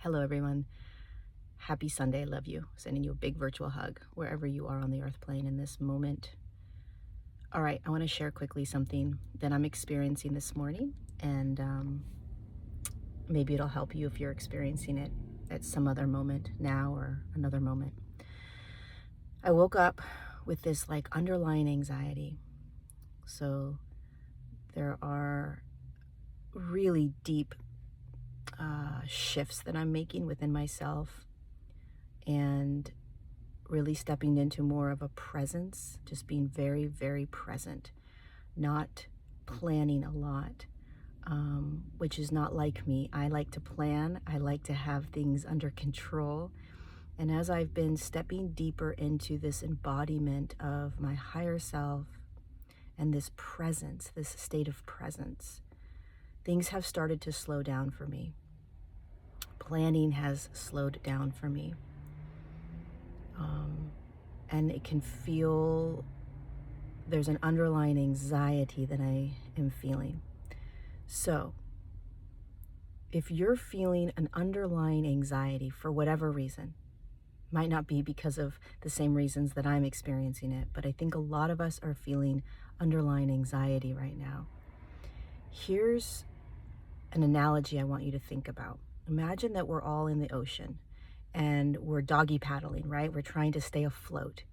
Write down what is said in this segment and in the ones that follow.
Hello, everyone. Happy Sunday. Love you. Sending you a big virtual hug wherever you are on the earth plane in this moment. All right, I want to share quickly something that I'm experiencing this morning, and maybe it'll help you if you're experiencing it at some other moment now or another moment. I woke up with this underlying anxiety. So there are really deep shifts that I'm making within myself, and really stepping into more of a presence, just being very, very present, not planning a lot, which is not like me. I like to plan, I like to have things under control. And as I've been stepping deeper into this embodiment of my higher self and this presence, this state of presence, things have started to slow down for me. Planning has slowed down for me. And it can feel there's an underlying anxiety that I am feeling. So if you're feeling an underlying anxiety for whatever reason, might not be because of the same reasons that I'm experiencing it, but I think a lot of us are feeling underlying anxiety right now. Here's an analogy I want you to think about. Imagine that we're all in the ocean and we're doggy paddling, right? We're trying to stay afloat.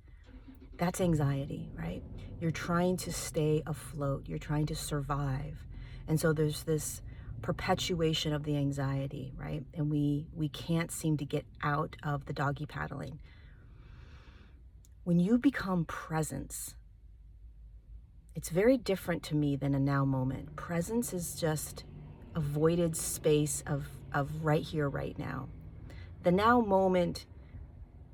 That's anxiety, right? You're trying to stay afloat. You're trying to survive. And so there's this perpetuation of the anxiety, right? And we can't seem to get out of the doggy paddling. When you become presence, it's very different to me than a now moment. Presence is just a voided space of right here, right now. The now moment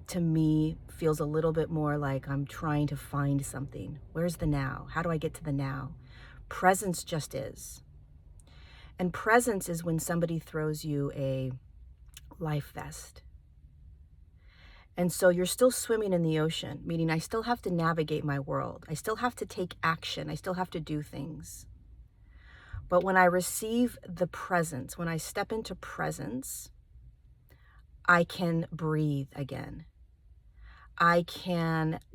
to me feels a little bit more like I'm trying to find something. Where's the now? How do I get to the now? Presence just is. And presence is when somebody throws you a life vest. And so you're still swimming in the ocean, meaning I still have to navigate my world. I still have to take action. I still have to do things. But when I receive the presence, when I step into presence, I can breathe again. I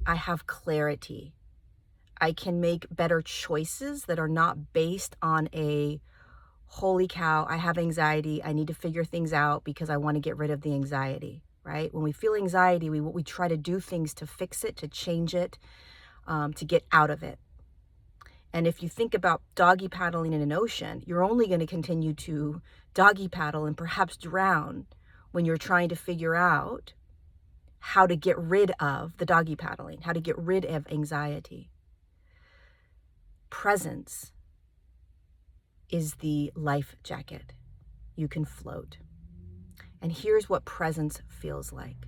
have clarity. I can make better choices that are not based on a, holy cow, I have anxiety, I need to figure things out because I want to get rid of the anxiety, right? When we feel anxiety, we try to do things to fix it, to change it, to get out of it. And if you think about doggy paddling in an ocean, you're only going to continue to doggy paddle and perhaps drown when you're trying to figure out how to get rid of the doggy paddling, how to get rid of anxiety. Presence is the life jacket. You can float. And here's what presence feels like.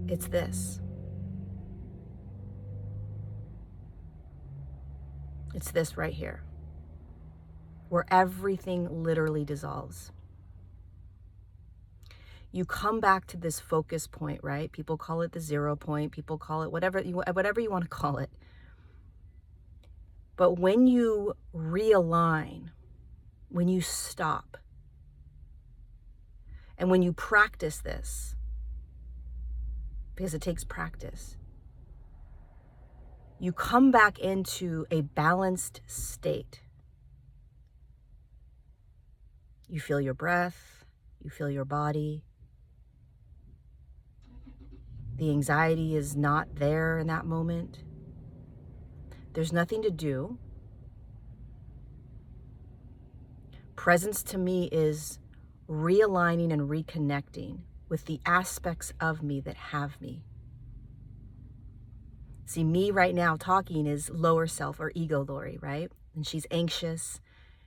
It's this. It's this right here, where everything literally dissolves. You come back to this focus point, right? People call it the 0 point. People call it whatever you want to call it. But when you realign, when you stop, and when you practice this, because it takes practice, you come back into a balanced state. You feel your breath, you feel your body. The anxiety is not there in that moment. There's nothing to do. Presence to me is realigning and reconnecting with the aspects of me that have me. See, me right now talking is lower self or ego Lori, right? And she's anxious.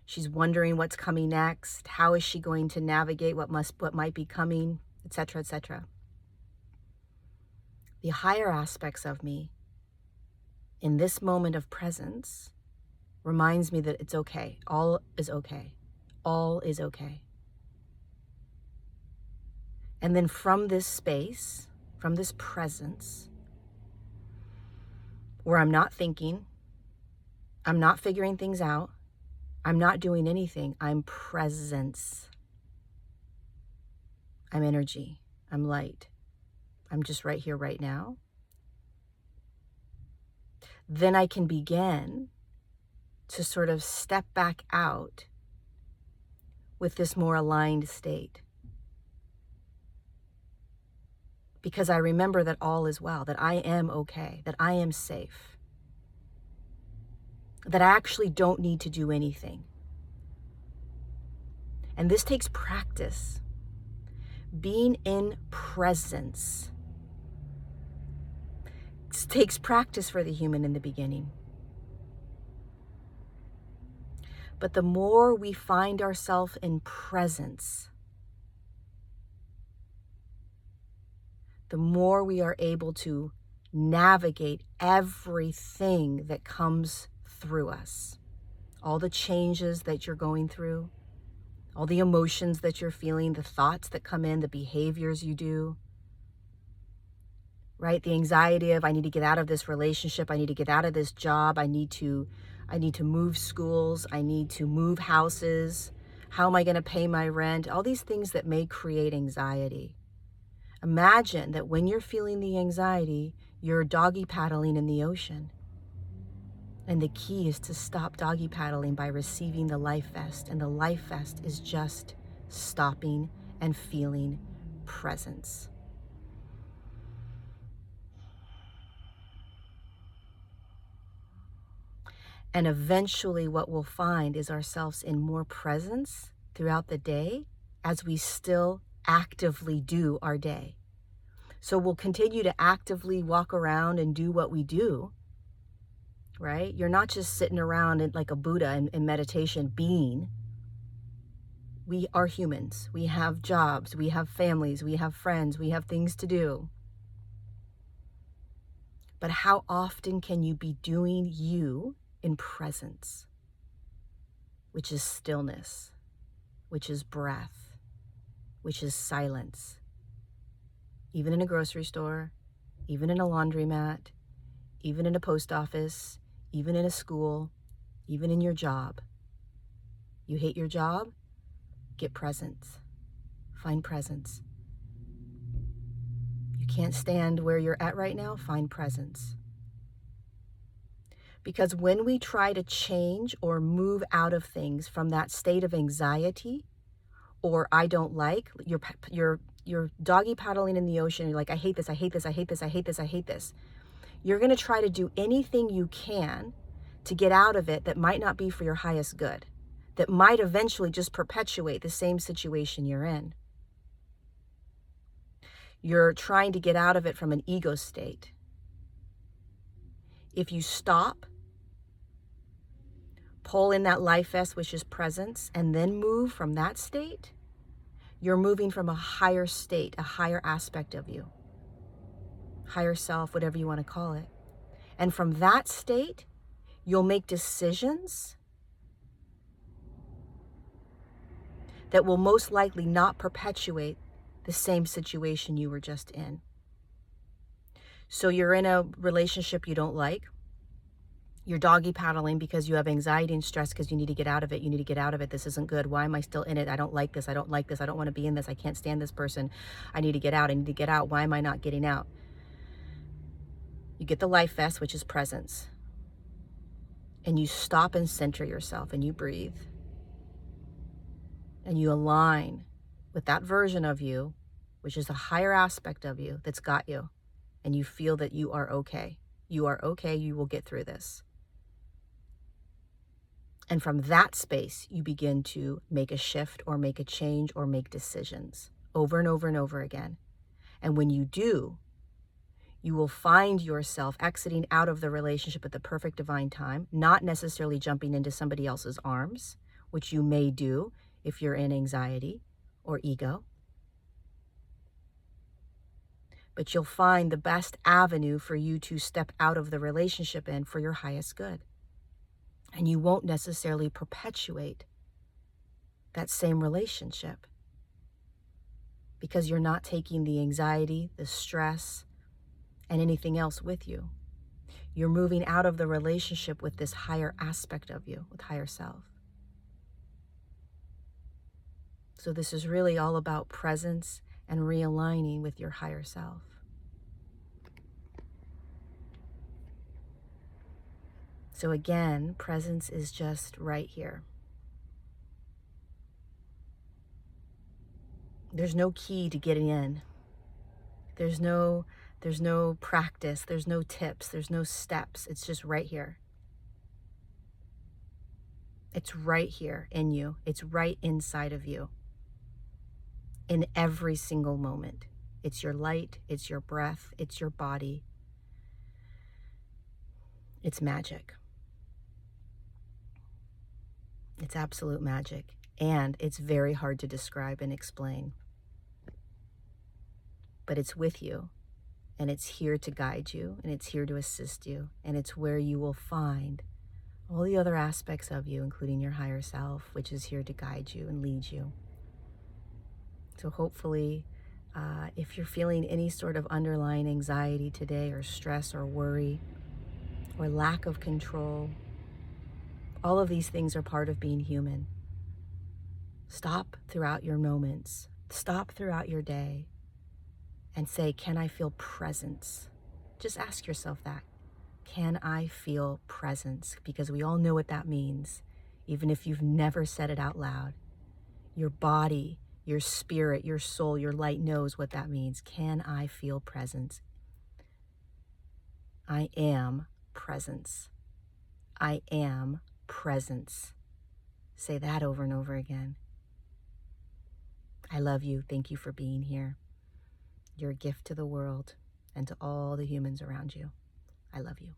She's wondering what's coming next. How is she going to navigate what might be coming, etc., etc. The higher aspects of me in this moment of presence reminds me that it's okay. All is okay. All is okay. And then from this space, from this presence, where I'm not thinking, I'm not figuring things out, I'm not doing anything. I'm presence. I'm energy. I'm light. I'm just right here, right now. Then I can begin to sort of step back out with this more aligned state. Because I remember that all is well, that I am okay, that I am safe, that I actually don't need to do anything. And this takes practice. Being in presence takes practice for the human in the beginning. But the more we find ourselves in presence, the more we are able to navigate everything that comes through us. All the changes that you're going through, all the emotions that you're feeling, the thoughts that come in, the behaviors you do, right? The anxiety of, I need to get out of this relationship, I need to get out of this job, I need to move schools, I need to move houses, how am I going to pay my rent? All these things that may create anxiety. Imagine that when you're feeling the anxiety, you're doggy paddling in the ocean. And the key is to stop doggy paddling by receiving the life vest. And the life vest is just stopping and feeling presence. And eventually what we'll find is ourselves in more presence throughout the day as we still actively do our day. So we'll continue to actively walk around and do what we do, right? You're not just sitting around like a Buddha in meditation being. We are humans. We have jobs, we have families, we have friends, we have things to do. But how often can you be doing you in presence, which is stillness, which is breath, which is silence, even in a grocery store, even in a laundromat, even in a post office, even in a school, even in your job. You hate your job? Get presence. Find presence. You can't stand where you're at right now? Find presence. Because when we try to change or move out of things from that state of anxiety or I don't like, you're doggy paddling in the ocean, you're like, I hate this, I hate this, I hate this, I hate this, I hate this. You're going to try to do anything you can to get out of it that might not be for your highest good, that might eventually just perpetuate the same situation you're in. You're trying to get out of it from an ego state. If you stop, pull in that life vest, which is presence, and then move from that state, you're moving from a higher state, a higher aspect of you, higher self, whatever you want to call it. And from that state, you'll make decisions that will most likely not perpetuate the same situation you were just in. So you're in a relationship you don't like. You're doggy paddling because you have anxiety and stress because you need to get out of it. You need to get out of it. This isn't good. Why am I still in it? I don't like this. I don't like this. I don't want to be in this. I can't stand this person. I need to get out. I need to get out. Why am I not getting out? You get the life vest, which is presence. And you stop and center yourself and you breathe. And you align with that version of you, which is a higher aspect of you that's got you. And you feel that you are okay. You are okay. You will get through this. And from that space, you begin to make a shift or make a change or make decisions over and over and over again. And when you do, you will find yourself exiting out of the relationship at the perfect divine time, not necessarily jumping into somebody else's arms, which you may do if you're in anxiety or ego. But you'll find the best avenue for you to step out of the relationship in for your highest good. And you won't necessarily perpetuate that same relationship because you're not taking the anxiety, the stress, and anything else with you. You're moving out of the relationship with this higher aspect of you, with higher self. So this is really all about presence and realigning with your higher self. So again, presence is just right here. There's no key to getting in. There's no practice, there's no tips, there's no steps. It's just right here. It's right here in you. It's right inside of you. In every single moment. It's your light, it's your breath, it's your body. It's magic. It's absolute magic. And it's very hard to describe and explain. But it's with you, and it's here to guide you, and it's here to assist you, and it's where you will find all the other aspects of you, including your higher self, which is here to guide you and lead you. So hopefully, if you're feeling any sort of underlying anxiety today, or stress, or worry, or lack of control, all of these things are part of being human. Stop throughout your moments, stop throughout your day, and say, can I feel presence? Just ask yourself that. Can I feel presence? Because we all know what that means, even if you've never said it out loud. Your body, your spirit, your soul, your light knows what that means. Can I feel presence? I am presence. I am presence. Say that over and over again. I love you. Thank you for being here. You're a gift to the world and to all the humans around you. I love you.